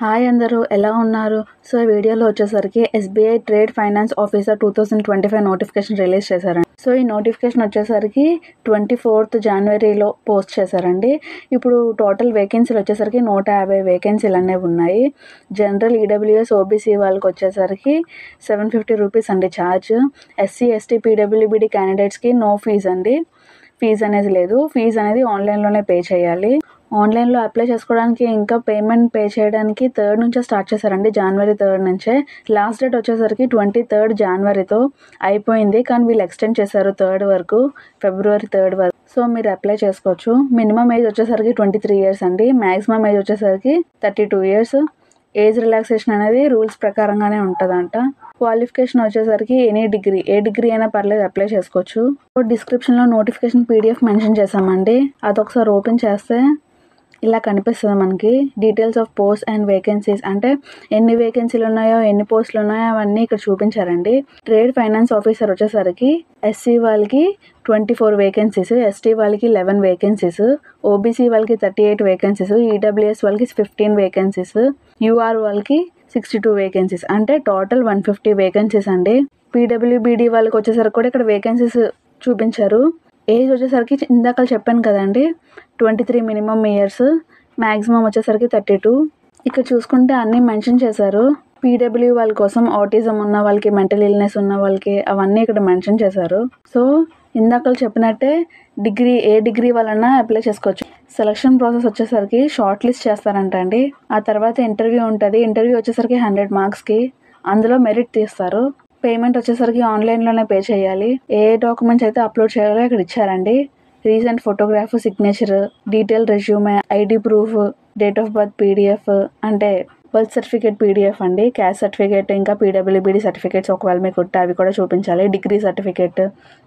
Hi అందరూ ఎలా ఉన్నారు? సో ఈ వీడియోలో వచ్చేసరికి SBI trade finance officer 2025 notification release చేశారండి. సో ఈ నోటిఫికేషన్ వచ్చేసరికి 24th జనవరిలో పోస్ట్ చేశారండి. ఇప్పుడు టోటల్ వేకెన్సీలు వచ్చేసరికి 150 వేకెన్సీలు అనేవి ఉన్నాయి. జనరల్ ఈడబ్ల్యూఎస్ ఓబీసీ వాళ్ళకి వచ్చేసరికి 750 రూపీస్ అండి ఛార్జ్. ఎస్సీ ఎస్టీ పీడబ్ల్యూబీడీ క్యాండిడేట్స్కి నో ఫీజ్ అండి. ఫీజ్ అనేది లేదు. ఫీజ్ అనేది ఆన్లైన్లోనే పే చేయాలి. ఆన్లైన్లో అప్లై చేసుకోవడానికి ఇంకా పేమెంట్ పే చేయడానికి 3rd నుంచే స్టార్ట్ చేశారండి. జనవరి 3rd నుంచే. లాస్ట్ డేట్ వచ్చేసరికి 23rd జనవరితో అయిపోయింది. కానీ వీళ్ళు ఎక్స్టెండ్ చేశారు 3rd వరకు, ఫిబ్రవరి 3rd వరకు. సో మీరు అప్లై చేసుకోవచ్చు. మినిమం ఏజ్ వచ్చేసరికి 23 years అండి. మ్యాక్సిమం ఏజ్ వచ్చేసరికి 32 years. ఏజ్ రిలాక్సేషన్ అనేది రూల్స్ ప్రకారంగానే ఉంటుందంట. క్వాలిఫికేషన్ వచ్చేసరికి ఎనీ డిగ్రీ, ఏ డిగ్రీ అయినా పర్లేదు అప్లై చేసుకోవచ్చు. డిస్క్రిప్షన్లో నోటిఫికేషన్ పీడిఎఫ్ మెన్షన్ చేసామండి. అదొకసారి ఓపెన్ చేస్తే ఇలా కనిపిస్తుంది మనకి. Details of post and vacancies అంటే ఎన్ని వేకెన్సీలు ఉన్నాయో, ఎన్ని పోస్టులు ఉన్నాయో అవన్నీ ఇక్కడ చూపించారండి. ట్రేడ్ ఫైనాన్స్ ఆఫీసర్ వచ్చేసరికి ఎస్సీ వాళ్ళకి 24 వేకెన్సీస్, ఎస్టీ వాళ్ళకి 11 వేకెన్సీస్, ఓబీసీ వాళ్ళకి 38 వేకెన్సీస్, ఈడబ్ల్యూఎస్ వాళ్ళకి 15 వేకెన్సీస్, యూఆర్ వాళ్ళకి 62 వేకెన్సీస్, అంటే టోటల్ 150 వేకెన్సీస్ అండి. పీడబ్ల్యూబీడీ వాళ్ళకి వచ్చేసరికి కూడా ఇక్కడ వేకెన్సీస్ చూపించారు. ఏజ్ వచ్చేసరికి ఇందాక చెప్పాను కదండి, 23 మినిమం ఇయర్స్, మ్యాక్సిమం వచ్చేసరికి 32. ఇక్కడ చూసుకుంటే అన్నీ మెన్షన్ చేశారు. పీడబ్ల్యూ వాళ్ళ కోసం, ఆటిజం ఉన్న వాళ్ళకి, మెంటల్ ఇల్నెస్ ఉన్న వాళ్ళకి అవన్నీ ఇక్కడ మెన్షన్ చేశారు. సో ఇందాక చెప్పినట్టే డిగ్రీ, ఏ డిగ్రీ వాళ్ళన్నా అప్లై చేసుకోవచ్చు. సెలక్షన్ ప్రాసెస్ వచ్చేసరికి షార్ట్ లిస్ట్ చేస్తారంట అండి. ఆ తర్వాత ఇంటర్వ్యూ ఉంటుంది. ఇంటర్వ్యూ వచ్చేసరికి 100 మార్క్స్కి, అందులో మెరిట్ తీస్తారు. పేమెంట్ వచ్చేసరికి ఆన్లైన్లోనే పే చేయాలి. ఏ డాక్యుమెంట్స్ అయితే అప్లోడ్ చేయాలో ఇక్కడ ఇచ్చారండి. Recent photograph, signature, detail resume, ID proof, date of birth PDF, అంటే బర్త్ సర్టిఫికేట్ పీడిఎఫ్ అండి, క్యాస్ట్ సర్టిఫికేట్, ఇంకా పీడబ్ల్యూబీడీ సర్టిఫికేట్స్ ఒకవేళ మీకు ఉంటే అవి కూడా చూపించాలి. డిగ్రీ సర్టిఫికేట్,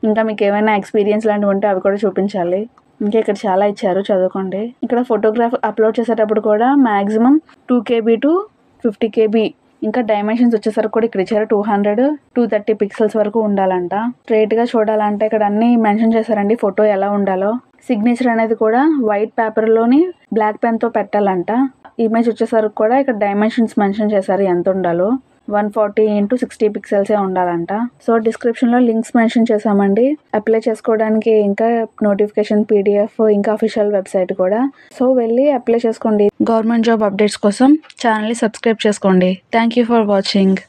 ఇంకా మీకు ఏమైనా ఎక్స్పీరియన్స్ లాంటివి ఉంటే అవి కూడా చూపించాలి. ఇంకా ఇక్కడ చాలా ఇచ్చారు, చదువుకోండి. ఇక్కడ ఫోటోగ్రాఫ్ అప్లోడ్ చేసేటప్పుడు కూడా మ్యాక్సిమం 2 KB to 50 KB, ఇంకా డైమెన్షన్స్ వచ్చేసరికి కూడా ఇక్కడ ఇచ్చారు. 200, 230 పిక్సెల్స్ వరకు ఉండాలంట. స్ట్రైట్గా చూడాలంటే ఇక్కడ అన్ని మెన్షన్ చేశారండి ఫోటో ఎలా ఉండాలో. సిగ్నేచర్ అనేది కూడా వైట్ పేపర్లోని బ్లాక్ పెన్తో పెట్టాలంట. ఇమేజ్ వచ్చేసరికి కూడా ఇక్కడ డైమెన్షన్స్ మెన్షన్ చేశారు ఎంత ఉండాలో. 140x60 పిక్సెల్సే ఉండాలంట. సో డిస్క్రిప్షన్లో లింక్స్ మెన్షన్ చేసామండి. అప్లై చేసుకోవడానికి ఇంకా నోటిఫికేషన్ పీడిఎఫ్, ఇంకా అఫీషియల్ వెబ్సైట్ కూడా. సో వెళ్ళి అప్లై చేసుకోండి. గవర్నమెంట్ జాబ్ అప్డేట్స్ కోసం ఛానల్ని సబ్స్క్రైబ్ చేసుకోండి. Thank you for watching.